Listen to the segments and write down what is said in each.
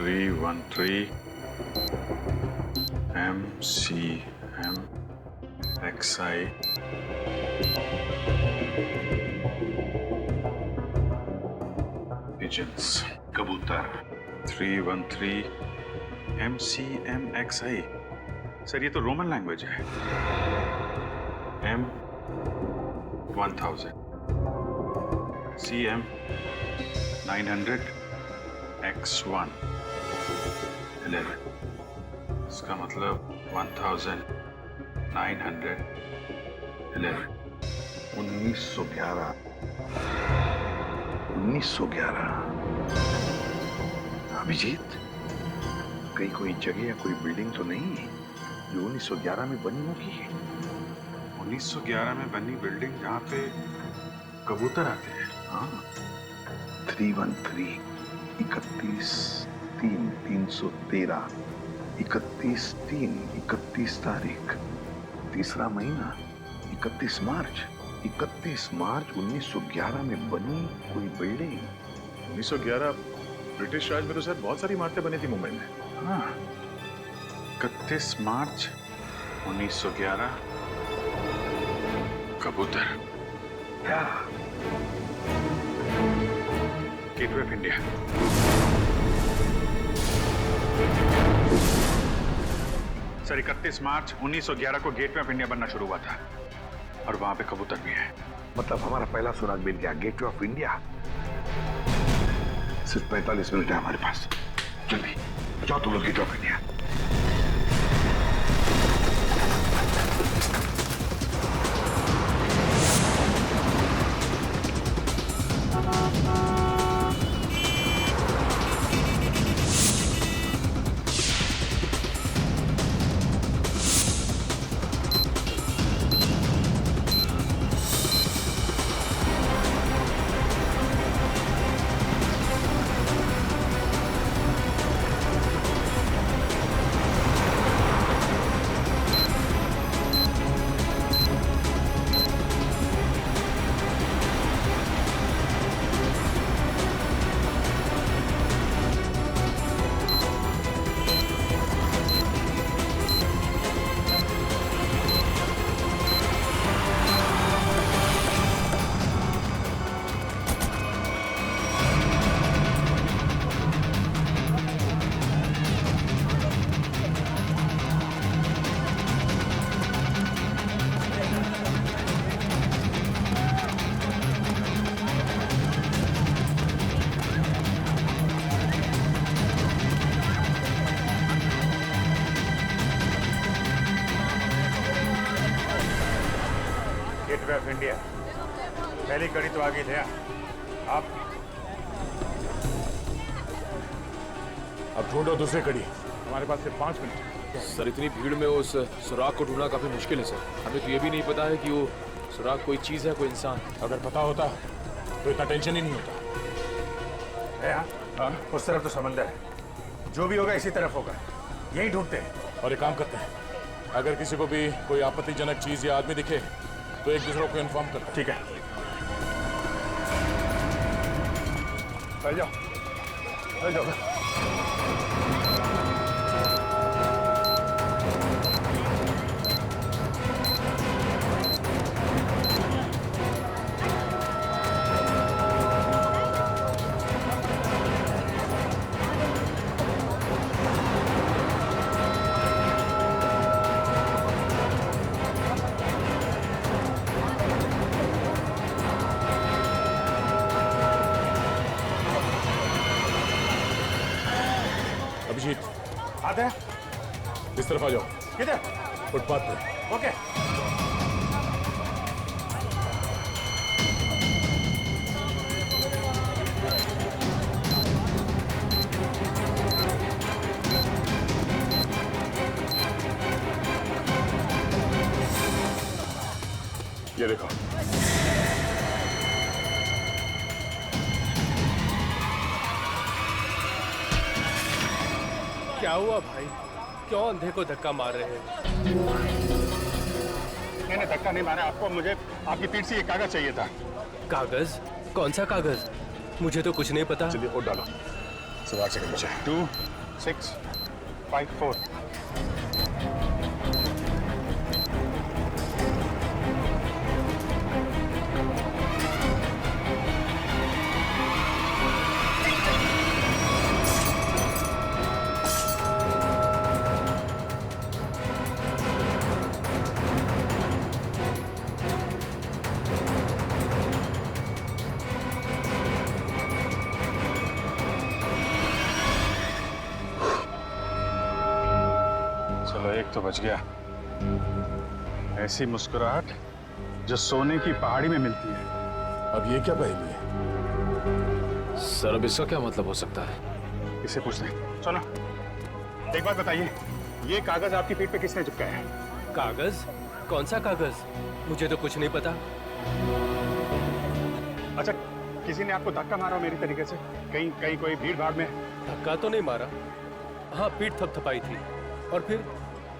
313 MCM XI pigeons कबूतर 313 MCM XI। Sir ये तो रोमन लैंग्वेज है। M1000 CM 900 X1 11। इसका मतलब 1911 1911 अभिजीत, कहीं कोई जगह या कोई बिल्डिंग तो नहीं जो 1911 में बनी होगी? 1911 में बनी बिल्डिंग जहाँ पे कबूतर आते हैं। हाँ, 313 31/3/313 31/3 31 तारीख, तीसरा महीना 31 मार्च 1911 में बनी कोई बिल्डिंग। 1911 ब्रिटिश राज में तो सर बहुत सारी इमारतें बनी थी मुंबई में। हाँ, 31 मार्च 1911 कबूतर। क्या? Gateway of India. सर 31 मार्च 1911 को गेटवे ऑफ इंडिया बनना शुरू हुआ था और वहां पे कबूतर भी है। मतलब हमारा पहला सुराग मिल गया, गेटवे ऑफ इंडिया। सिर्फ 45 मिनट है हमारे पास, जल्दी जाओ तुम लोग gateway of India. Gateway of India पहली कड़ी तो आगे थे आप। अब ढूंढो दूसरी कड़ी, हमारे पास सिर्फ 5 मिनट। सर इतनी भीड़ में उस सुराग को ढूंढना काफी मुश्किल है सर। हमें तो ये भी नहीं पता है कि वो सुराग कोई चीज है, कोई इंसान। अगर पता होता तो इतना टेंशन ही नहीं होता है। हाँ, उस तरफ तो समंदर है, जो भी होगा इसी तरफ होगा, यही ढूंढते हैं। और एक काम करते हैं, अगर किसी को भी कोई आपत्तिजनक चीज या आदमी दिखे तो एक दूसरे को इन्फॉर्म करते। ठीक है, बैठ जाओ बैठ जाओ। अभिजीत आते हैं, इस तरफ आ जाओ। किधर? फुटपाथ पे। ओके। ये देखो, क्या हुआ भाई? क्यों अंधे को धक्का मार रहे हैं? मैंने धक्का नहीं मारा आपको, मुझे आपकी पीठ से ये कागज चाहिए था। कागज? कौन सा कागज? मुझे तो कुछ नहीं पता। चलिए वोट डालो, 8 सेकंड बचे। 2 6 5 4। चलो एक तो बच गया। ऐसी मुस्कुराहट जो सोने की पहाड़ी में मिलती है। अब ये क्या पहेली है? सर अब इसका क्या मतलब हो सकता है? इसे पूछते हैं। सुनो, एक बात बताइए, ये कागज आपकी पीठ पे किसने चिपकाया है? कागज? कौन सा कागज? मुझे तो कुछ नहीं पता। अच्छा, किसी ने आपको धक्का मारा हो मेरी तरीके से? कहीं कहीं कोई भीड़ भाड़ में? धक्का तो नहीं मारा। हाँ, पीठ थपथपाई थी और फिर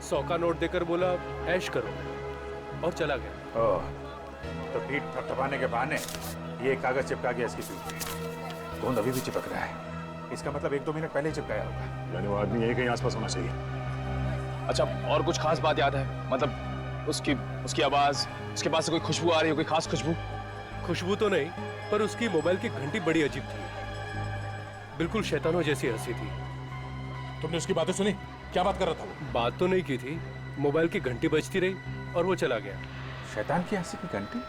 100 का नोट देकर बोला ऐश करो और चला गया। ओह, तो पीठ थपथपाने के बहाने ये कागज चिपका गया इसकी पीठ पे। गोंद अभी भी चिपक रहा है। इसका मतलब 1-2 मिनट पहले ही चिपकाया होगा। यानी वो आदमी यही कहीं आसपास होना चाहिए। अच्छा, और कुछ खास बात याद है? मतलब उसकी आवाज, उसके पास से कोई खुशबू आ रही है, कोई खास खुशबू? खुशबू तो नहीं, पर उसकी मोबाइल की घंटी बड़ी अजीब थी। बिल्कुल शैतानों जैसी हंसी थी। तुमने उसकी बातें सुनी? क्या बात कर रहा था वो? बात तो नहीं की थी, मोबाइल की घंटी बजती रही और वो चला गया। शैतान की हंसी की घंटी?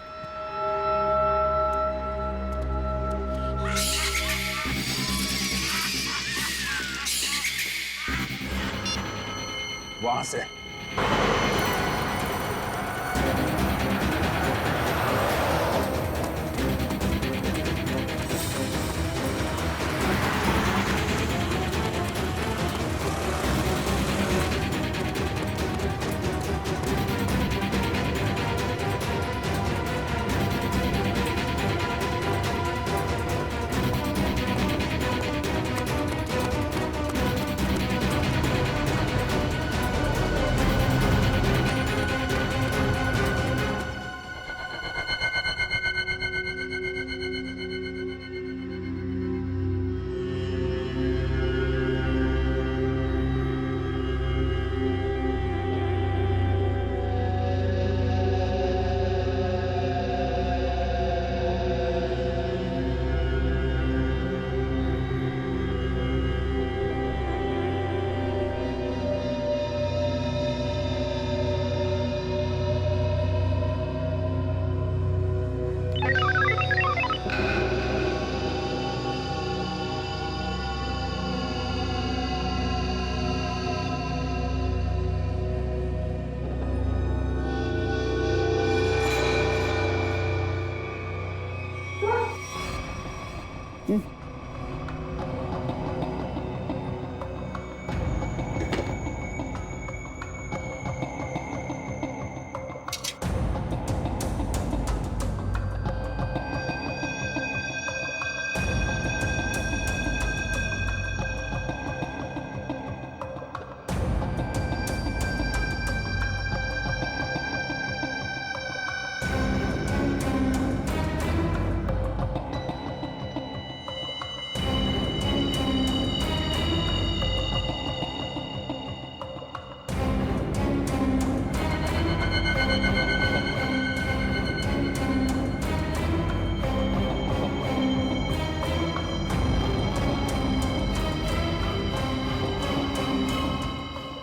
वहां से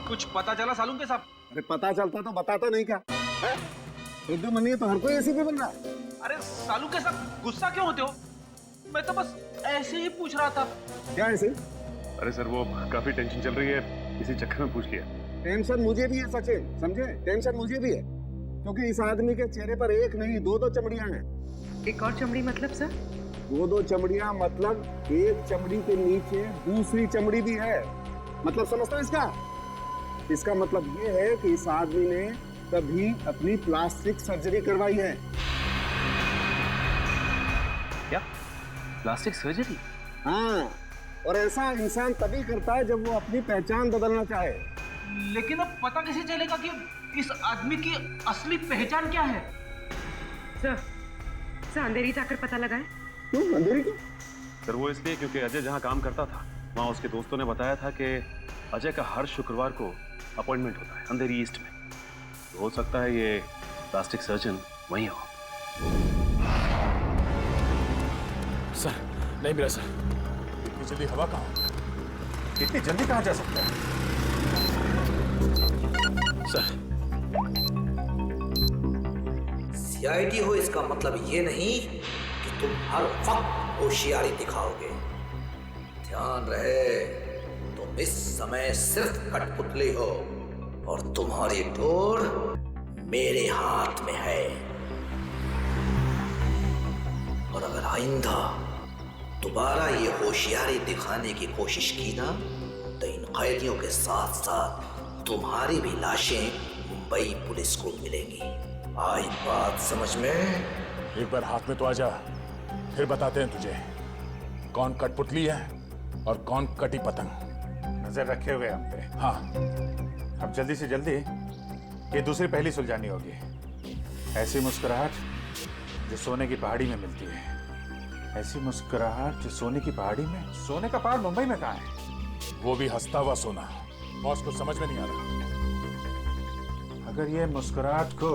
कुछ पता चला सालू के साहब? अरे पता चलता तो बताता नहीं क्या है? रुद्र मनी है तो हर कोई ऐसे भी बन रहा है। अरे सालू के साथ गुस्सा क्यों होते हो? मैं तो बस ऐसे ही पूछ रहा था। क्या ऐसे? अरे सर, वो काफी टेंशन चल रही है, इसी चक्कर में पूछ लिया। टेंशन मुझे भी है सचिन, समझे? टेंशन मुझे भी है क्योंकि इस आदमी के चेहरे पर एक नहीं 2-2 चमड़ियां हैं। एक और चमड़ी मतलब सर? 2-2 चमड़ियां मतलब एक चमड़ी के नीचे दूसरी चमड़ी भी है। मतलब समझता है इसका? इसका मतलब ये है कि इस आदमी ने कभी अपनी प्लास्टिक सर्जरी करवाई है। क्या? Plastic surgery? हाँ, और ऐसा इंसान तभी करता है जब वो अपनी पहचान बदलना चाहे। लेकिन अब पता कैसे चलेगा कि इस आदमी की असली पहचान क्या है? सर अंधेरी जाकर पता लगाए। क्यों अंधेरी क्यों? सर वो इसलिए क्योंकि अजय जहाँ काम करता था वहाँ उसके दोस्तों ने बताया था कि अजय का हर शुक्रवार को अपॉइंटमेंट होता है अंधेरी ईस्ट में। तो हो सकता है ये प्लास्टिक सर्जन वहीं हो। सर नहीं मिला सर। इतनी जल्दी हवा कहाँ? इतनी जल्दी कहाँ जा सकता है? सर सीआईडी हो इसका मतलब ये नहीं कि तुम हर वक्त होशियारी दिखाओगे। ध्यान रहे, तुम इस समय सिर्फ कठपुतली हो और तुम्हारी डोर मेरे हाथ में है। और अगर आइंदा दोबारा ये होशियारी दिखाने की कोशिश की ना, तो इन कैदियों के साथ साथ तुम्हारी भी लाशें मुंबई पुलिस को मिलेंगी। आई बात समझ में? एक बार हाथ में तो आ जा, फिर बताते हैं तुझे कौन कठपुतली है और कौन कटी पतंग। नजर रखे हुए हम पे। हाँ, अब जल्दी से जल्दी ये दूसरी पहली सुलझानी होगी। ऐसी मुस्कुराहट जो सोने की पहाड़ी में मिलती है। ऐसी मुस्कुराहट जो सोने की पहाड़ी में। सोने का पहाड़ मुंबई में कहाँ है? वो भी हंसता हुआ सोना। बॉस को समझ में नहीं आ रहा। अगर ये मुस्कुराहट को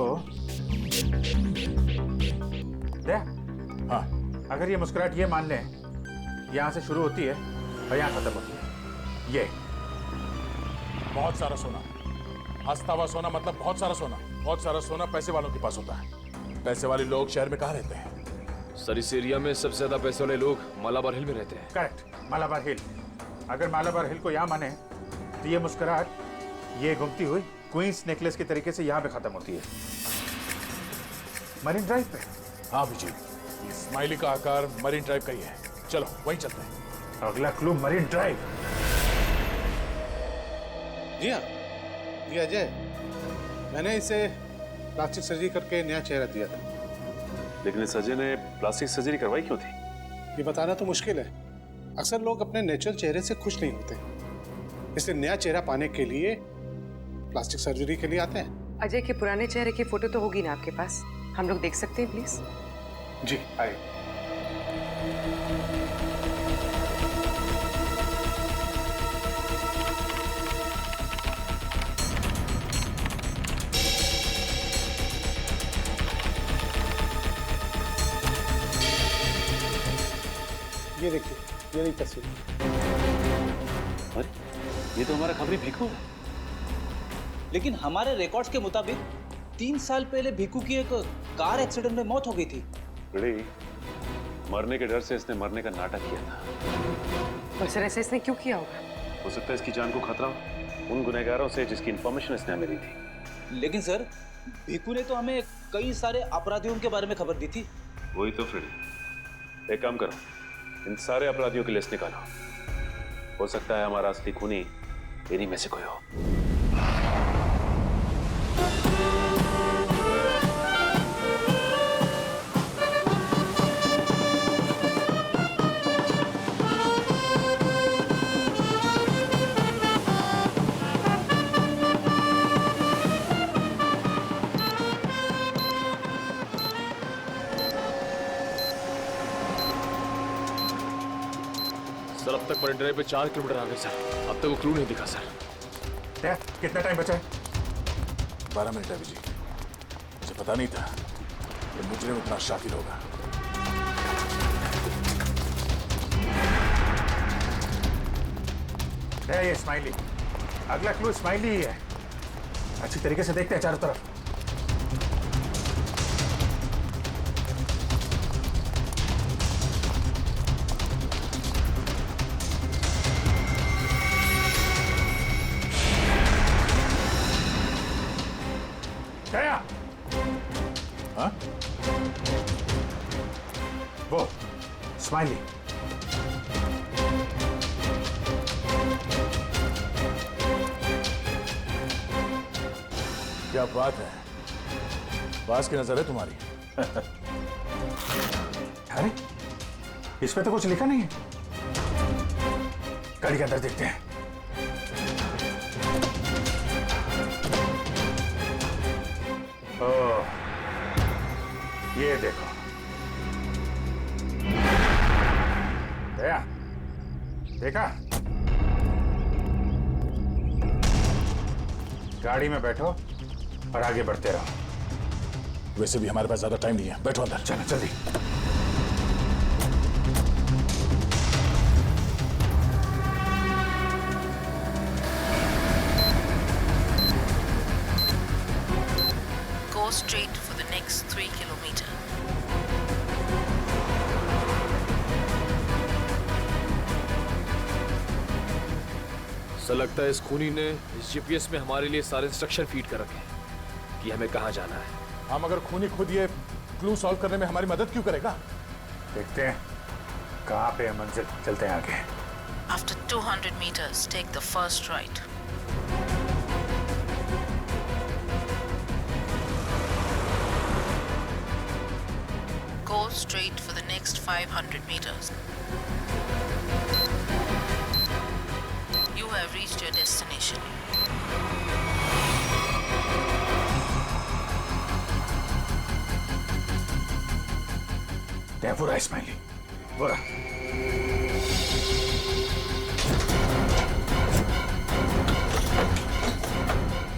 दे, हाँ, अगर ये मुस्कुराहट ये मान ले यहां से शुरू होती है और यहां खत्म होती है। ये बहुत सारा सोना, हंसता हुआ सोना मतलब बहुत सारा सोना। बहुत सारा सोना पैसे वालों के पास होता है। पैसे वाले लोग शहर में कहाँ रहते हैं? सर इस एरिया में सबसे ज्यादा पैसे वाले लोग मालाबार हिल में रहते हैं। करेक्ट, मालाबार हिल। अगर मालाबार हिल को यहाँ माने तो ये मुस्कुराहट ये घूमती हुई क्वींस नेकलेस के तरीके से यहाँ पे खत्म होती है, मरीन ड्राइव पे। हाँ विजय, स्माइली का आकार मरीन ड्राइव का ही है। चलो वहीं चलते हैं। अगला क्लू मरीन ड्राइव। जी हाँ, जी अजय, मैंने इसे प्लास्टिक सर्जरी करके नया चेहरा दिया था। लेकिन इस अजय ने प्लास्टिक सर्जरी करवाई क्यों थी? ये बताना तो मुश्किल है। अक्सर लोग अपने नेचुरल चेहरे से खुश नहीं होते, इसलिए नया चेहरा पाने के लिए प्लास्टिक सर्जरी के लिए आते हैं। अजय के पुराने चेहरे की फोटो तो होगी ना आपके पास? हम लोग देख सकते हैं प्लीज? जी आइए। ये देखिए, ये रही तस्वीर। अरे ये तो हमारा खबरी भिखू है। लेकिन हमारे रिकॉर्ड्स के मुताबिक 3 साल पहले भिखू की एक कार एक्सीडेंट में मौत हो गई थी। बड़ी मरने के डर से इसने मरने का नाटक किया था। और सर ऐसा इसने क्यों किया होगा? हो सकता है इसकी जान को खतरा हो उन गुनहगारों से जिसकी इंफॉर्मेशन इसने हमें दी थी। लेकिन सर भिखू ने तो हमें कई सारे अपराधियों के बारे में खबर दी थी। वही तो फ्रेडी, एक काम करो, इन सारे अपराधियों की लिस्ट निकालो। हो सकता है हमारा असली खूनी इन्हीं में से कोई हो। सर अब तक मरीन ड्राइव पे 4 किलोमीटर आ गए सर। अब तक वो क्लू नहीं दिखा सर। कितना टाइम बचा है? 12 मिनट है विजय। मुझे पता नहीं था कि मुजरिम इतना शातिर होगा। है ये स्माइली। अगला क्लू स्माइली ही है। अच्छी तरीके से देखते हैं चारों तरफ। गया? हाँ? वो स्माइली। क्या बात है, बास की नजर है तुम्हारी। अरे इस पे तो कुछ लिखा नहीं है। गाड़ी के अंदर देखते हैं। ओह, ये देखो। दया, देखा? गाड़ी में बैठो और आगे बढ़ते रहो। वैसे भी हमारे पास ज्यादा टाइम नहीं है, बैठो अंदर। चलो जल्दी। Go straight for the next 3 kilometers. ऐसा लगता है इस खूनी ने इस जीपीएस में हमारे लिए सारे इंस्ट्रक्शन फीड कर रखे हैं कि हमें कहाँ जाना है। हम अगर खूनी खुद ये क्लू सॉल्व करने में हमारी मदद क्यों करेगा? देखते हैं कहाँ पे है मंजिल, चलते हैं आगे। After 200 meters, take the first right. Go straight for the next 500 meters. You have reached your destination. There, वो रहा स्माइली, वो रहा।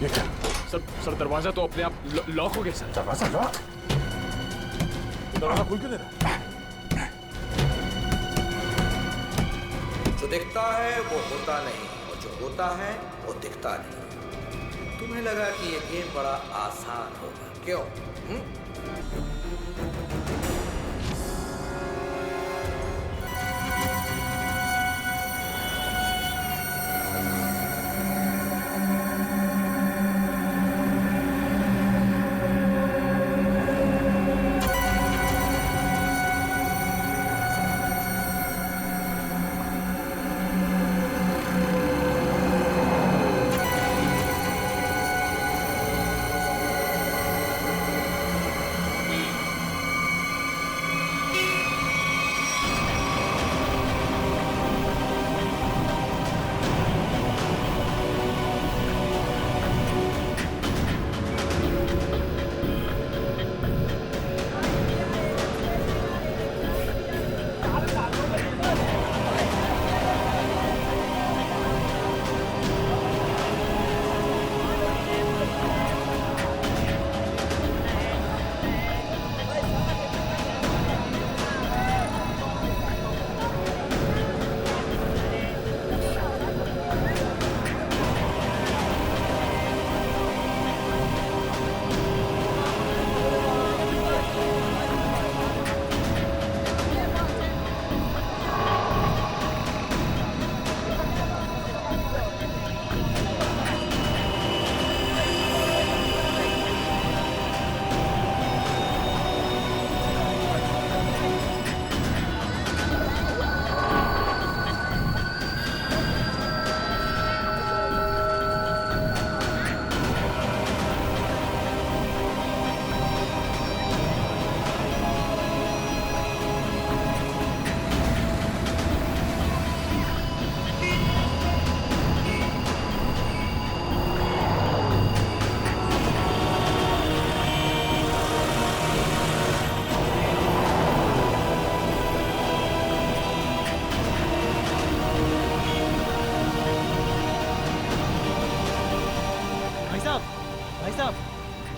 ये क्या? सर दरवाजा तो अपने आप लॉक हो गया सर। दरवाजा लॉक? दरवाजा खुल क्यों दे रहा? जो दिखता है वो होता नहीं और जो होता है वो दिखता नहीं। तुम्हें लगा कि ये गेम बड़ा आसान होगा, क्यों?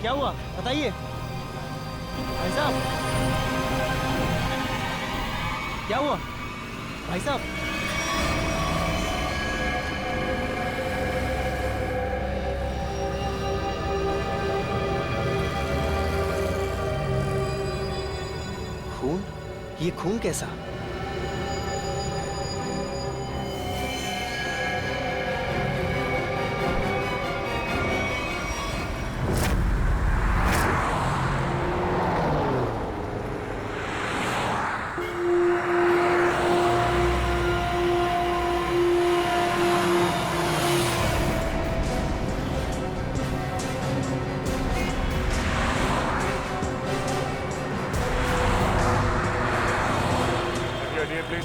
क्या हुआ बताइए भाई साहब, क्या हुआ भाई साहब? खून? ये खून कैसा?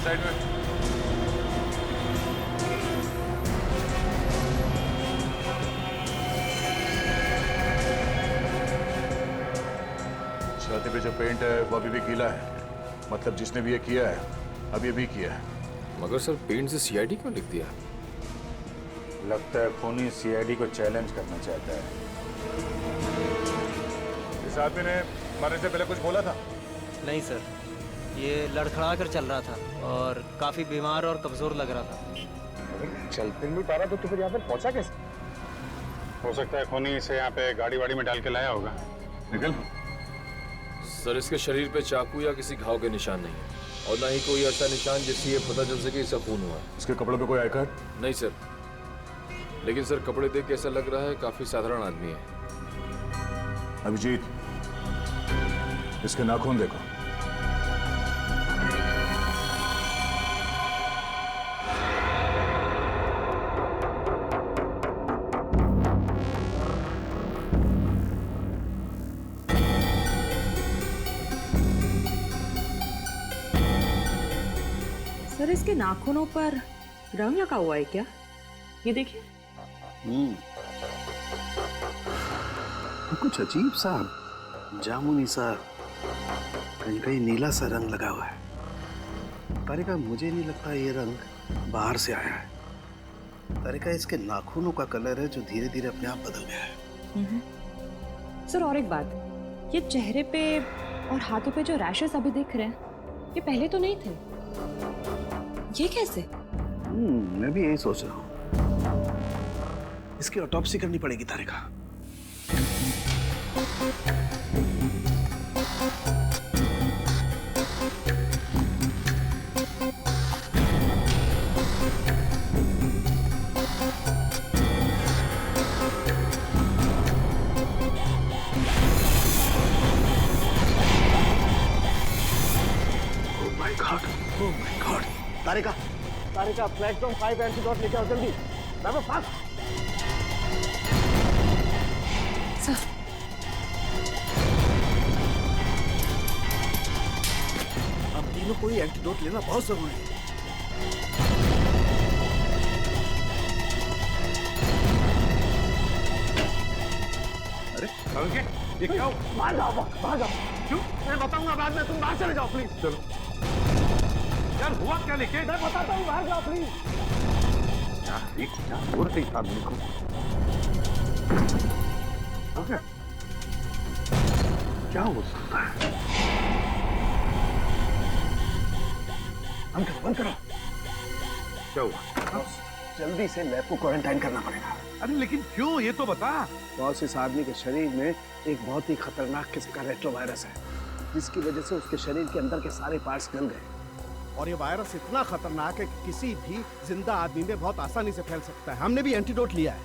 साइड में छाती पे जो पेंट है वो अभी भी गीला है, मतलब जिसने भी ये किया है अभी भी किया है। मगर सर पेंट से सीआईडी क्यों लिख दिया? लगता है खूनी सीआईडी को चैलेंज करना चाहता है। इस आदमी ने मरने से पहले कुछ बोला था? नहीं सर, ये लड़खड़ा कर चल रहा था और काफी बीमार और कमजोर लग रहा था। चल फिर भी पा रहा तो फिर यहाँ पे पहुंचा कैसे? हो सकता है खूनी इसे यहाँ पे गाड़ी वाड़ी में डाल के लाया होगा। निकल। सर, इसके शरीर पे चाकू या किसी घाव के निशान नहीं है और ना ही कोई ऐसा निशान जिससे ये पता चल सके इसका खून हुआ है। इसके कपड़ों पे कोई आई कार्ड? नहीं सर, लेकिन सर कपड़े देख के ऐसा लग रहा है काफी साधारण आदमी है। अभिजीत, इसके नाखून देखो। सर, इसके नाखूनों पर रंग लगा हुआ है क्या? ये देखिए। कुछ अजीब सा जामुनी सा, कहीं कहीं नीला सा रंग लगा हुआ है। तारिका, मुझे नहीं लगता ये रंग बाहर से आया है। तारिका, इसके नाखूनों का कलर है जो धीरे धीरे अपने आप बदल गया है। सर, और एक बात, ये चेहरे पे और हाथों पे जो रैशेस अभी दिख रहे हैं, ये पहले तो नहीं थे। ये कैसे? मैं भी यही सोच रहा हूँ। इसकी ऑटोप्सी करनी पड़ेगी तारिका। Oh my God! Tarika, Tarika, platform 5 antidote लेके आओ जल्दी। बाबा फास्ट। सर, हम तीनों को ही एंटीडोट लेना बहुत जरूरी है। अरे कहोगे ये क्या? बाहर जाओ, बाहर जाओ। क्यों? मैं बताऊंगा बाद में, तुम बाहर चले जाओ प्लीज। चलो यार, हुआ क्या? लेके मैं बताता हूँ, बाहर जाओ प्लीज। क्या बोल रही आदमी को? ओके, क्या हो सकता है? बंद करो। क्या हुआ? जल्दी से लैब को क्वारंटाइन करना पड़ेगा। अरे लेकिन क्यों, ये तो बता। बॉस, इस आदमी के शरीर में एक बहुत ही खतरनाक किस्म का रेट्रोवायरस है, जिसकी वजह से उसके शरीर के अंदर के सारे पार्ट्स गल गए। और ये वायरस इतना खतरनाक है कि किसी भी जिंदा आदमी में बहुत आसानी से फैल सकता है। हमने भी एंटीडोट लिया है।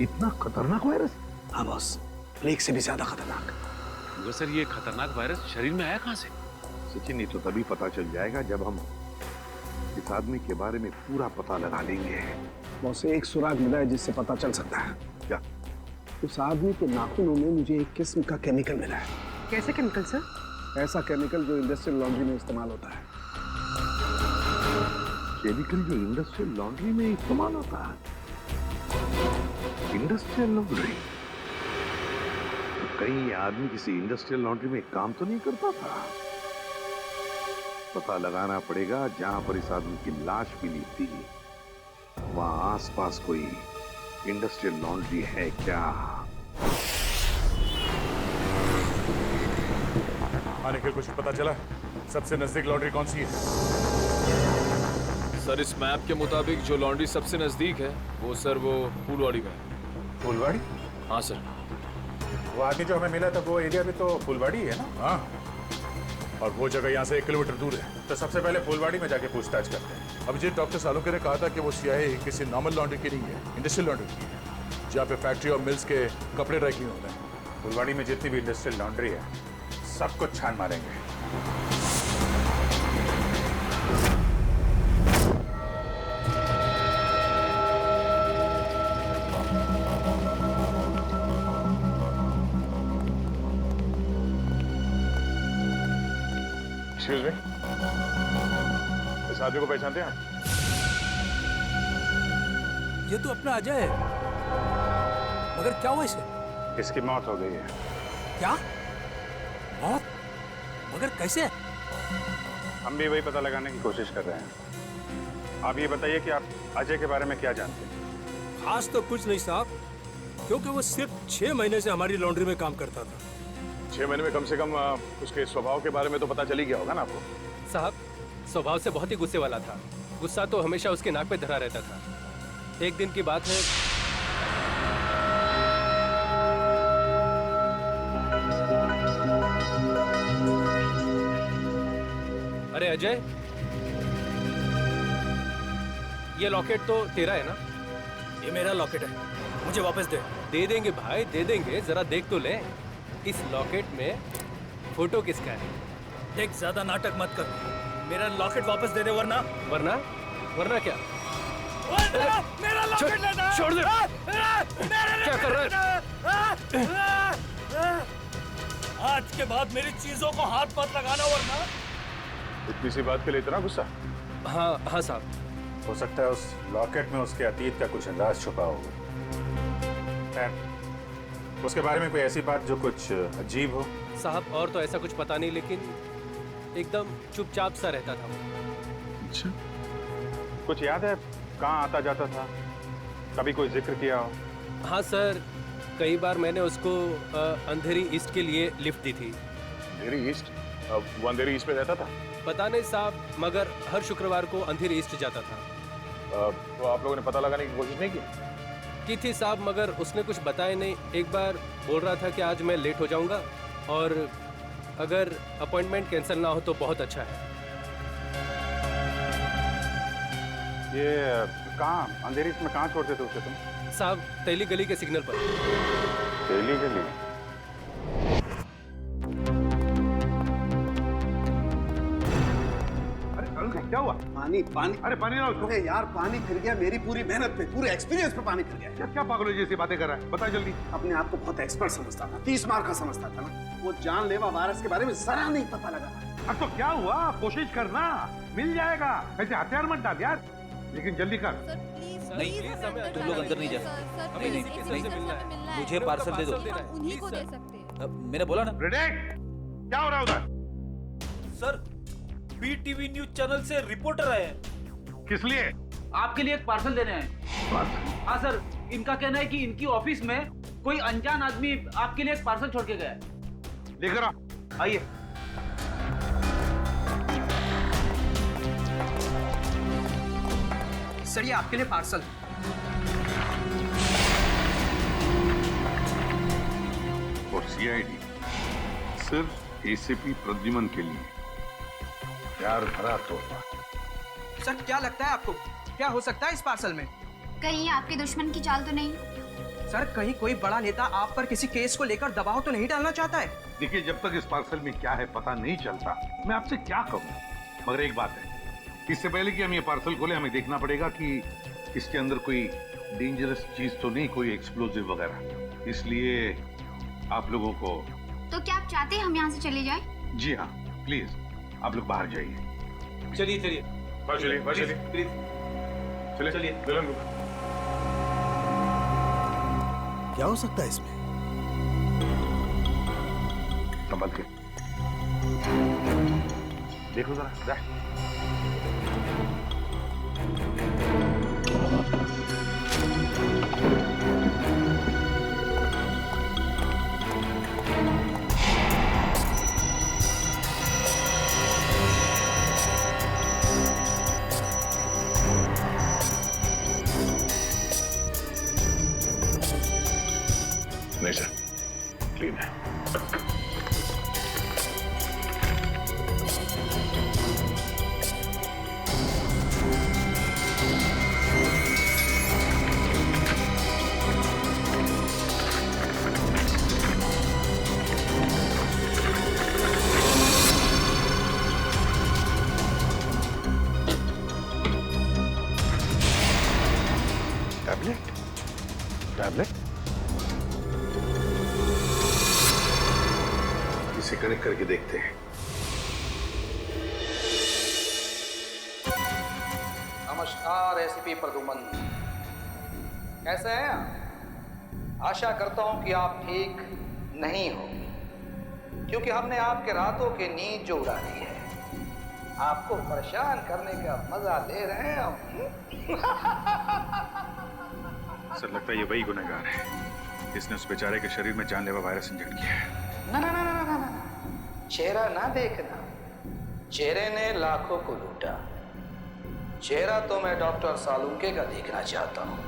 इतना खतरनाक वायरस? हाँ बॉस, प्लेग से भी ज्यादा खतरनाक। मगर सर, ये खतरनाक वायरस शरीर में आया कहाँ से? सचिन, ये तो तभी पता चल जाएगा जब हम इस आदमी के बारे में पूरा पता लगा लेंगे। बॉस, एक सुराग मिला है जिससे पता चल सकता है। क्या? उस आदमी के नाखूनों में मुझे एक किस्म का केमिकल मिला है। कैसे केमिकल सर? ऐसा केमिकल जो इंडस्ट्रियल लॉन्ड्री में इस्तेमाल होता है। केमिकल जो इंडस्ट्रियल लॉन्ड्री में इस्तेमाल होता है? Industrial laundry? तो कहीं ये आदमी किसी इंडस्ट्रियल लॉन्ड्री में काम तो नहीं करता था? पता लगाना पड़ेगा जहां पर इस आदमी की लाश मिली थी, वहां आसपास कोई इंडस्ट्रियल लॉन्ड्री है क्या? आने के कुछ पता चला? सबसे नजदीक लॉन्ड्री कौन सी है? सर, इस मैप के मुताबिक जो लॉन्ड्री सबसे नजदीक है वो फूलवाड़ी में है। फूलवाड़ी? हाँ सर। वो आदमी जो हमें मिला था वो एरिया भी तो फूलवाड़ी है ना? हाँ, और वो जगह यहाँ से 1 किलोमीटर दूर है। तो सबसे पहले फूलवाड़ी में जाके पूछताछ करते हैं। अब जी डॉक्टर सालुंके ने कहा था कि वो सीआईए किसी नॉर्मल लॉन्ड्री की नहीं है, इंडस्ट्रियल लॉन्ड्री की है, जहाँ पे फैक्ट्री और मिल्स के कपड़े ड्राई होते हैं। फूलवाड़ी में जितनी भी इंडस्ट्रियल लॉन्ड्री है, सब कुछ छान मारेंगे। एक्सक्यूज मी, इस आदमी को पहचानते हैं आप? ये तो अपना अजय है, मगर क्या हुआ इसे? इसकी मौत हो गई है। क्या मौत? मगर कैसे? हम भी वही पता लगाने की कोशिश कर रहे हैं। आप ये बताइए कि आप अजय के बारे में क्या जानते हैं? खास तो कुछ नहीं साहब, क्योंकि वो सिर्फ 6 महीने से हमारी लॉन्ड्री में काम करता था। 6 महीने में कम से कम उसके स्वभाव के बारे में तो पता चल ही गया होगा ना आपको? साहब स्वभाव से बहुत ही गुस्से वाला था। गुस्सा तो हमेशा उसके नाक पे धरा रहता था। एक दिन की बात है, अरे अजय, ये लॉकेट तो तेरा है ना? ये मेरा लॉकेट है, मुझे वापस दे। दे देंगे भाई, दे देंगे, जरा देख तो ले। इस लॉकेट में फोटो किसका है? देख, ज्यादा नाटक मत कर, मेरा लॉकेट वापस दे दे, वरना वरना वरना क्या? मेरा लॉकेट लेना। छोड़ दे। क्या कर रहा है? आज के बाद मेरी चीजों को हाथ मत लगाना, वरना। इतनी सी बात के लिए इतना गुस्सा? हाँ हाँ साहब। हो सकता है उस लॉकेट में उसके अतीत का कुछ अंदाज छुपा होगा। उसके बारे में कोई ऐसी बात जो कुछ अजीब हो? साहब और तो ऐसा कुछ पता नहीं, लेकिन एकदम चुपचाप सा रहता था। अच्छा, कुछ याद है कहाँ आता जाता था? कभी कोई जिक्र किया हो? हाँ सर, कई बार मैंने उसको अंधेरी ईस्ट के लिए लिफ्ट दी थी। अंधेरी ईस्ट? वो अंधेरी ईस्ट में रहता था? पता नहीं साहब, मगर हर शुक्रवार को अंधेरी ईस्ट जाता था। तो आप लोगों ने पता लगाने की कोशिश नहीं की थी साहब, मगर उसने कुछ बताया नहीं। एक बार बोल रहा था कि आज मैं लेट हो जाऊंगा और अगर अपॉइंटमेंट कैंसिल ना हो तो बहुत अच्छा है। ये कहाँ अंधेरी में कहाँ छोड़ते थे उसे तुम? साहब तेली गली के सिग्नल पर। तेली गली? क्या हुआ? पानी पानी। अरे पानी ना उसको। अरे यार पानी फिर गया, मेरी पूरी मेहनत पे, पूरे एक्सपीरियंस पे पानी फिर गया। क्या पागलों जैसी बातें कर रहा है? बता जल्दी। अपने आप को बहुत एक्सपर्ट समझता था, 30 मार का समझता था ना। वो जानलेवा वायरस के बारे में जरा नहीं पता लगा। अब तो क्या हुआ, कोशिश करना, मिल जाएगा। ऐसे हथियार मत डाल यार, लेकिन जल्दी कर। नहीं, तुम लोग अंदर नहीं जा सकते। नहीं, मुझे पार्सल दे दो। उन्हीं को दे सकते हैं। मैंने बोला ना। क्या हो रहा है उधर? सर, बीटीवी न्यूज चैनल से रिपोर्टर आए हैं। किस लिए? आपके लिए एक पार्सल देने हैं। हाँ सर, इनका कहना है कि इनकी ऑफिस में कोई अनजान आदमी आपके लिए एक पार्सल छोड़ के गया है। लेकर आओ। आइए। सर ये आपके लिए पार्सल। और सीआईडी सिर्फ एसीपी प्रद्युमन के लिए। प्यार भरा तोहफा। सर क्या लगता है आपको, क्या हो सकता है इस पार्सल में? कहीं आपके दुश्मन की चाल तो नहीं? सर कहीं कोई बड़ा नेता आप पर किसी केस को लेकर दबाव तो नहीं डालना चाहता है? देखिए, जब तक इस पार्सल में क्या है पता नहीं चलता, मैं आपसे क्या कहूँ। मगर एक बात है, इससे पहले कि हम ये पार्सल खोले, हमें देखना पड़ेगा कि इसके अंदर कोई डेंजरस चीज तो नहीं, कोई एक्सप्लोजिव वगैरह। इसलिए आप लोगों को। तो क्या आप चाहते हैं हम यहाँ से चले जाएं? जी हाँ, प्लीज आप लोग बाहर जाइए। चलिए चलिए प्लीज चलिए। क्या हो सकता है इसमें? संभल के देखो जरा। नहीं सर, क्लीन है। टैबलेट इसे कनेक्ट करके देखते हैं। नमस्कार एसीपी प्रद्युमन, कैसे हैं आप? आशा करता हूं कि आप ठीक नहीं हो, क्योंकि हमने आपके रातों की नींद जो उड़ा दी है, आपको परेशान करने का मजा ले रहे हैं हम। सर लगता है ये वही गुनहगार है जिसने उस बेचारे के शरीर में जानलेवा वायरस इंजेक्ट किया है। ना ना ना ना ना ना चेहरा ना देखना, चेहरे ने लाखों को लूटा। चेहरा तो मैं डॉक्टर सालुंके का देखना चाहता हूँ,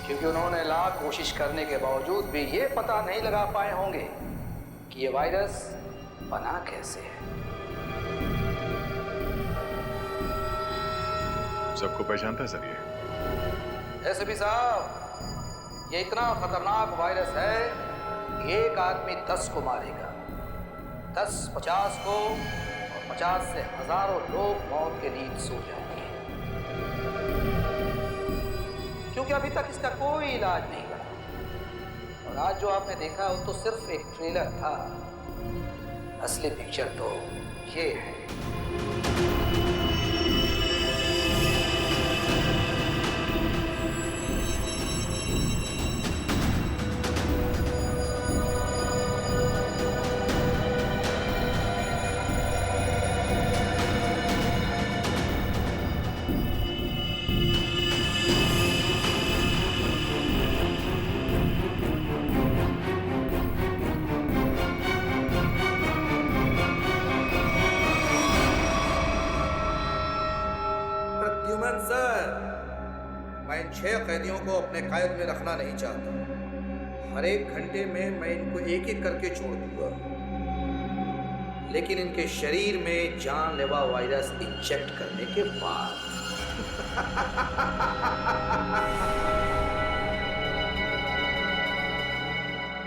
क्योंकि उन्होंने लाख कोशिश करने के बावजूद भी ये पता नहीं लगा पाए होंगे कि ये वायरस बना कैसे है। सबको पहचानता है सर ये? एसपी साहब, ये इतना खतरनाक वायरस है कि एक आदमी 10 को मारेगा, 10 50 को, और 50 से हजारों लोग मौत के नींद सो जाएंगे, क्योंकि अभी तक इसका कोई इलाज नहीं बना। और आज जो आपने देखा वो तो सिर्फ एक ट्रेलर था, असली पिक्चर तो ये है। सर, मैं इन 6 कैदियों को अपने कैद में रखना नहीं चाहता। हर एक घंटे में मैं इनको एक एक करके छोड़ दूंगा, लेकिन इनके शरीर में जानलेवा वायरस इंजेक्ट करने के बाद।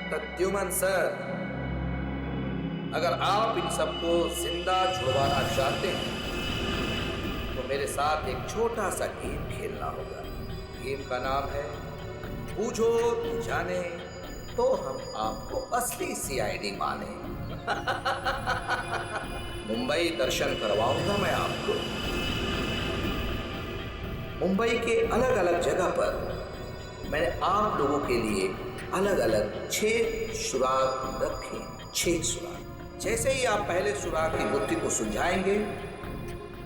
प्रद्युमन सर, अगर आप इन सबको जिंदा छुड़वाना चाहते हैं तो मेरे साथ एक छोटा सा गेम खेलना होगा। गेम का नाम है बूझो तू जाने तो हम आपको असली सीआईडी माने। मुंबई दर्शन करवाऊंगा मैं आपको। मुंबई के अलग अलग जगह पर मैंने आप लोगों के लिए अलग अलग 6 सुराग रखे। 6 सुराग। जैसे ही आप पहले सुराग की गुत्थी को सुलझाएंगे,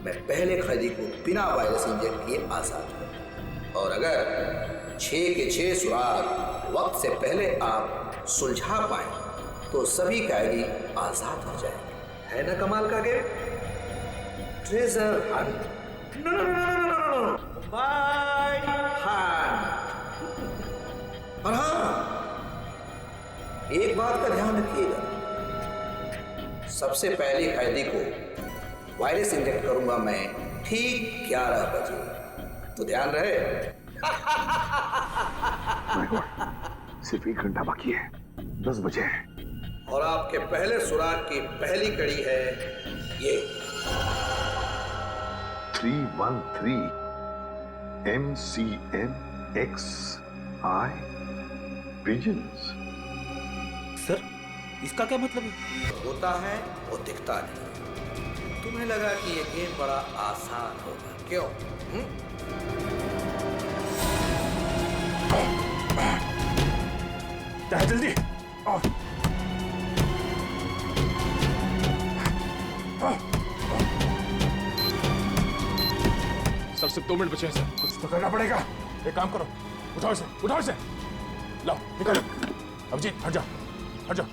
मैं पहले कैदी को बिना वायरस इंजेक्ट किए आजाद करूंगा। और अगर 6 के 6 सुराग वक्त से पहले आप सुलझा पाए तो सभी कैदी आजाद हो जाएंगे। है ना कमाल का game? Treasure hunt. No no no no no, by hunt. और हाँ, एक बात का ध्यान रखिएगा, सबसे पहले कैदी को वायरस इंजेक्ट करूंगा मैं ठीक 11 बजे, तो ध्यान रहे। सिर्फ 1 घंटा बाकी है, 10 बजे है। और आपके पहले सुराग की पहली कड़ी है ये 313 MCMXI पिजन्स। सर, इसका क्या मतलब है? होता है वो दिखता नहीं। तुम्हें लगा कि ये गेम बड़ा आसान होगा, क्यों? जल्दी। सर सिर्फ 2 मिनट बचे हैं सर। कुछ तो करना पड़ेगा। एक काम करो, उठाओ इसे, लाओ निकालो। अभिजीत हट जाओ।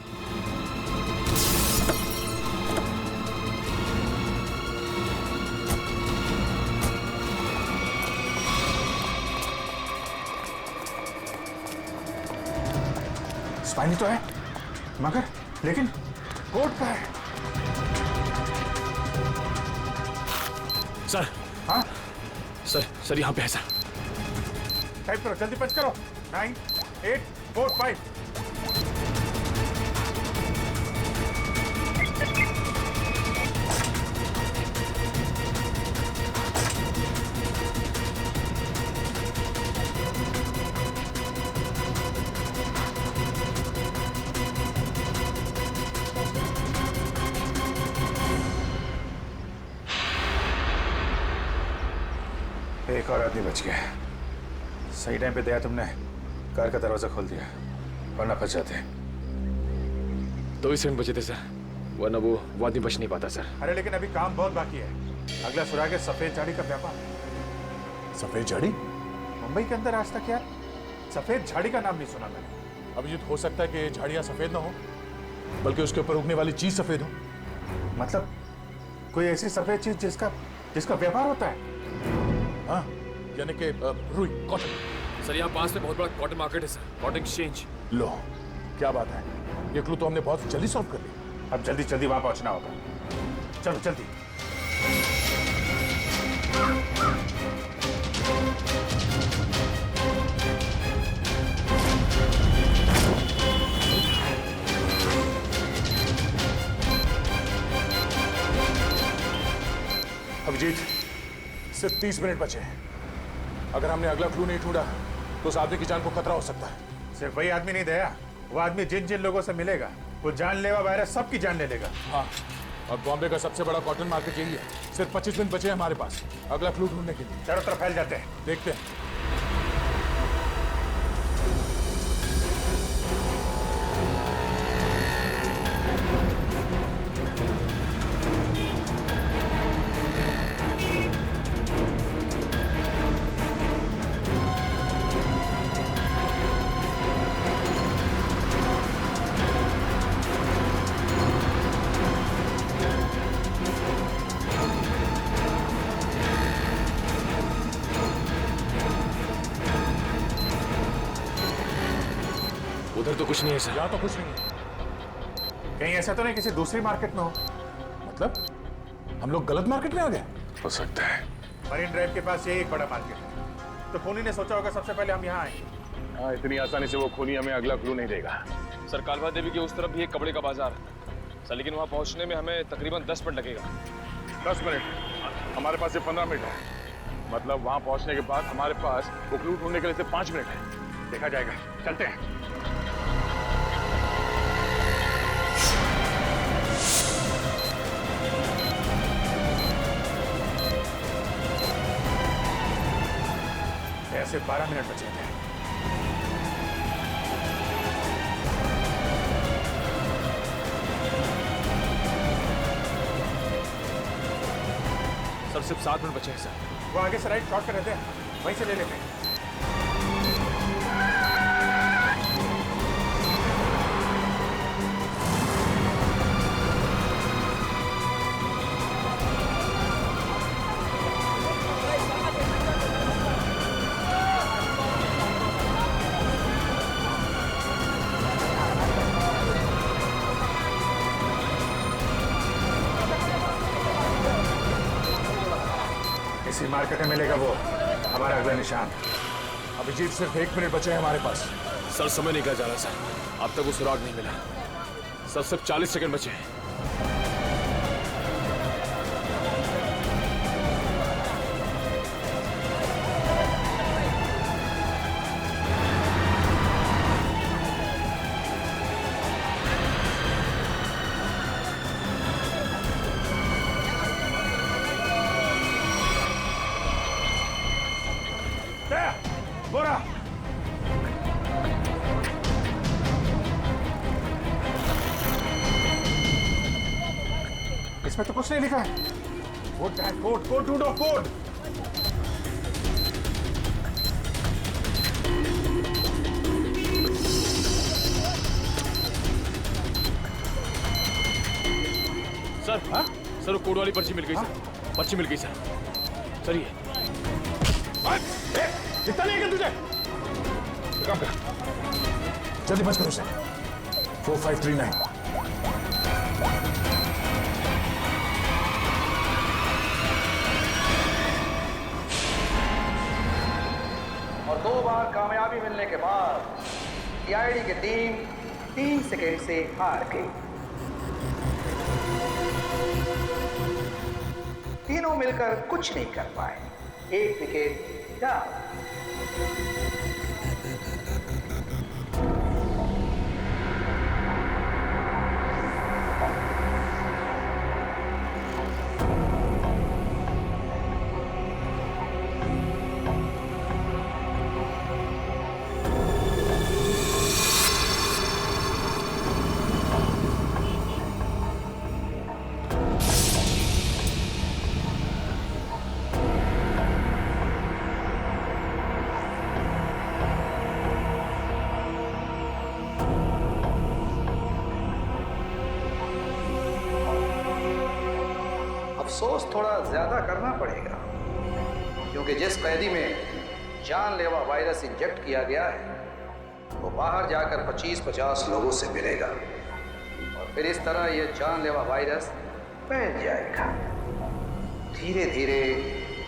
स्पाइनी तो है, मगर लेकिन कोट का है। सर। हाँ सर यहाँ पे है सर। टाइप करो, जल्दी पंच करो। 9 8 4 5। एक और आदमी बच गया। सही टाइम पे दया तुमने कार का दरवाजा खोल दिया, वरना फंस जाते। 2 सेकंड बचे थे सर, वरना वो आदमी बच नहीं पाता सर। अरे लेकिन अभी काम बहुत बाकी है। अगला सुराग है सफेद झाड़ी का व्यापार। सफेद झाड़ी? मुंबई के अंदर आज तक यार सफेद झाड़ी का नाम नहीं सुना मैंने। अभिजीत, हो सकता है कि झाड़ियां सफेद ना हो, बल्कि उसके ऊपर उगने वाली चीज सफेद हो। मतलब कोई ऐसी सफेद चीज जिसका व्यापार होता है। हाँ, यानी कि रुई, कॉटन। सर यहाँ पास में बहुत बड़ा कॉटन मार्केट है सर, कॉटन एक्सचेंज। लो, क्या बात है, ये क्लू तो हमने बहुत जल्दी सॉल्व कर लिया। अब जल्दी जल्दी वहां पहुंचना होगा। चलो जल्दी। अभिजीत, सिर्फ 30 मिनट बचे हैं। अगर हमने अगला क्लू नहीं ढूंढा तो उस आदमी की जान को खतरा हो सकता है। सिर्फ वही आदमी नहीं दया, वो आदमी जिन जिन लोगों से मिलेगा वो जानलेवा वायरस सबकी जान ले लेगा। हाँ, और बॉम्बे का सबसे बड़ा कॉटन मार्केट यही है। सिर्फ 25 मिनट बचे हैं हमारे पास अगला क्लू ढूंढने के लिए। चारों तरफ फैल जाते हैं, देखते हैं। उधर तो कुछ नहीं है सर। यहाँ तो कुछ नहीं है। कहीं ऐसा तो नहीं किसी दूसरी मार्केट में हो? मतलब हम लोग गलत मार्केट में आ गए? हो सकता है। मरीन ड्राइव के पास यही एक बड़ा मार्केट है, तो खूनी ने सोचा होगा सबसे पहले हम यहाँ आएंगे। हाँ, इतनी आसानी से वो खूनी हमें अगला क्लू नहीं देगा। सर कालवा देवी के उस तरफ भी एक कपड़े का बाजार है सर, लेकिन वहाँ पहुँचने में हमें तकरीबन 10 मिनट लगेगा। 10 मिनट? हमारे पास सिर्फ 15 मिनट है। मतलब वहाँ पहुँचने के बाद हमारे पास वो क्लू ढूंढने के लिए सिर्फ 5 मिनट है। देखा जाएगा, चलते हैं। ऐसे 12 मिनट बचे हैं। सर सिर्फ 7 मिनट बचे हैं सर। वो आगे से राइट शॉर्ट कर रहते हैं, वहीं से ले लेते हैं। इसी मार्केट में मिलेगा वो हमारा अगला निशान। अभिजीत, सिर्फ 1 मिनट बचे हैं हमारे पास। सर समय निकल जा रहा सर, अब तक वो सुराग नहीं मिला। सर सिर्फ 40 सेकंड बचे हैं। बोरा इसमें तो कुछ नहीं लिखा है। कोड क्या है? कोड कोड ढूंढो, कोड। सर हाँ सर, वो कोड वाली पर्ची मिल गई सर। पर्ची मिल गई सर। सर ये इतना नहीं है तुझे? काम कर, जल्दी बच कर उसे। 4539। और 2 बार कामयाबी मिलने के बाद सीआईडी की टीम 3 सेकेंड से हार गई। तीनों मिलकर कुछ नहीं कर पाए। 1 विकेट डाउन। अफसोस थोड़ा ज्यादा करना पड़ेगा, क्योंकि जिस कैदी में जानलेवा वायरस इंजेक्ट किया गया है वो बाहर जाकर 25-50 लोगों से मिलेगा और फिर इस तरह ये जानलेवा वायरस फैल जाएगा। धीरे धीरे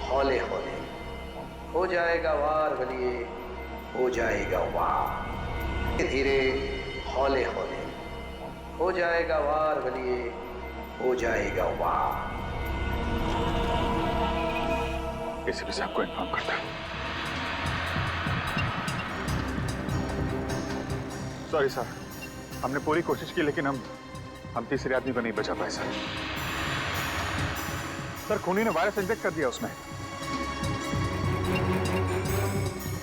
हौले हौले हो जाएगा वार वलिए, हो जाएगा वार। धीरे धीरे हौले हौले हो जाएगा वार वलिए, हो जाएगा वार। एसीपी साहब को इन्फॉर्म करता हूं। सॉरी सर, हमने पूरी कोशिश की लेकिन हम तीसरे आदमी को नहीं बचा पाए सर। सर खूनी ने वायरस इंजेक्ट कर दिया उसमें।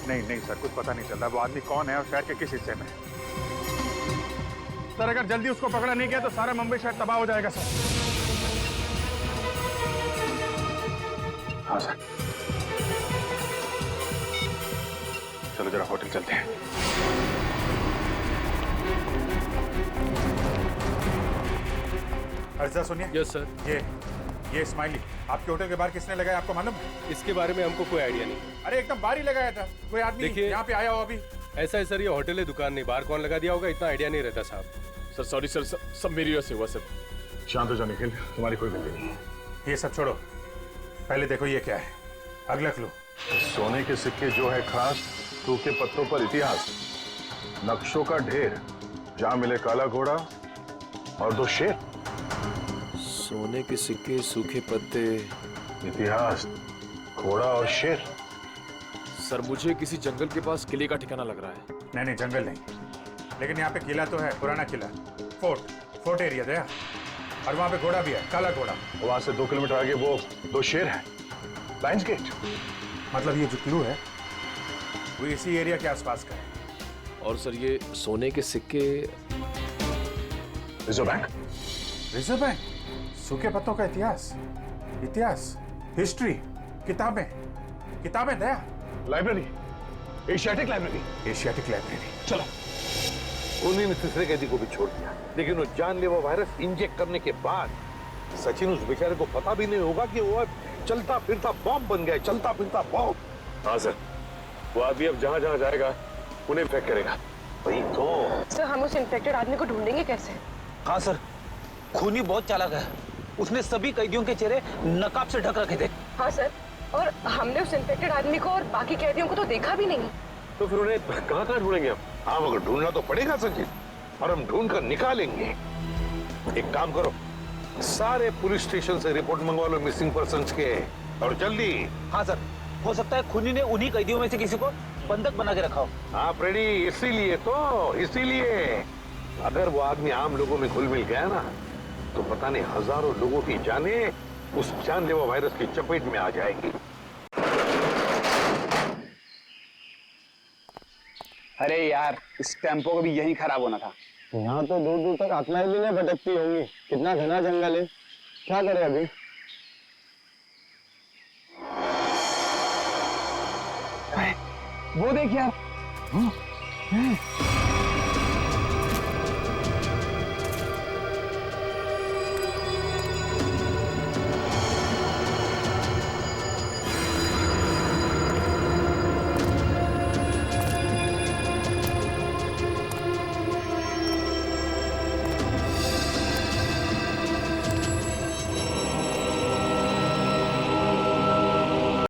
नहीं सर, कुछ पता नहीं चल रहा वो आदमी कौन है और शहर के किस हिस्से में। सर अगर जल्दी उसको पकड़ा नहीं गया तो सारा मुंबई शहर तबाह हो जाएगा सर। हाँ सर, चलो जरा होटल चलते हैं। अर्जा सुनिए। Yes sir. ये स्माइली आपके होटल के बाहर किसने लगाया आपको मालूम है? इसके बारे में हमको कोई आइडिया नहीं। अरे एकदम बाहर ही लगाया था, कोई आदमी यहाँ पे आया हो अभी? ऐसा है सर, ये होटल है दुकान नहीं, बाहर कौन लगा दिया होगा इतना आइडिया नहीं रहता साहब। सर सॉरी सर, सब मेरी वजह से हुआ सर। शांत हो जाओ निखिल, तुम्हारी कोई गलती नहीं। ये सब छोड़ो, पहले देखो ये क्या है। अगला क्लू। सोने के सिक्के जो है खास, सूखे पत्तों पर इतिहास, नक्शों का ढेर, जहां मिले काला घोड़ा और 2 शेर। सोने के सिक्के, सूखे पत्ते, इतिहास, घोड़ा और शेर। सर मुझे किसी जंगल के पास किले का ठिकाना लग रहा है। नहीं जंगल नहीं, लेकिन यहाँ पे किला तो है, पुराना किला, फोर्ट एरिया दया, और वहाँ पे घोड़ा भी है, काला घोड़ा। वहां से 2 किलोमीटर आगे वो 2 शेर है, लाइन्स गेट। मतलब ये जो क्लू है वो इसी एरिया के आसपास का है। और सर ये सोने के सिक्के, रिजर्व बैंक। रिजर्व बैंक, सूखे पत्तों का इतिहास, हिस्ट्री, किताबें दया। Library, Asiatic library. चलो। उन्हीं ने तीसरे कैदी को भी छोड़ दिया, लेकिन वो जानलेवा वायरस इंजेक्ट करने के बाद सचिन उस बेचारे को पता भी नहीं होगा कि वो चलता फिरता बॉम्ब बन गया, चलता फिरता बॉम्ब। हाँ सर, वो आदमी अब जहाँ जहाँ जाएगा उन्हें इन्फेक्ट करेगा। वही तो सर, हम उस इन्फेक्टेड आदमी को ढूंढेंगे कैसे? हाँ सर, खूनी बहुत चालाक है, उसने सभी कैदियों के चेहरे नकाब से ढक रखे थे। हाँ सर, और हमने उस इन्फेक्टेड आदमी को और बाकी कैदियों को तो देखा भी नहीं। तो फिर उन्हें कहाँ ढूंढेंगे हम? हाँ मगर ढूंढना तो पड़ेगा सचिन, और हम ढूंढ कर निकालेंगे। एक काम करो, सारे पुलिस स्टेशन से रिपोर्ट मंगवा लो मिसिंग पर्सन्स के, और जल्दी। हाँ सर, हो सकता है खूनी ने उन्हीं कैदियों में से किसी को बंधक बना के रखा हो। हाँ फ्रेडी, इसीलिए अगर वो आदमी आम लोगों में घुल मिल गया ना, तो पता नहीं हजारों लोगों की जानें उस जानलेवा वायरस की चपेट में आ जाएगी। अरे यार, इस टेम्पो को भी यही खराब होना था। यहाँ तो दूर दूर तक आत्माएं भी नहीं भटकती होंगी, कितना घना जंगल है। क्या करें अभी? वो देख यार,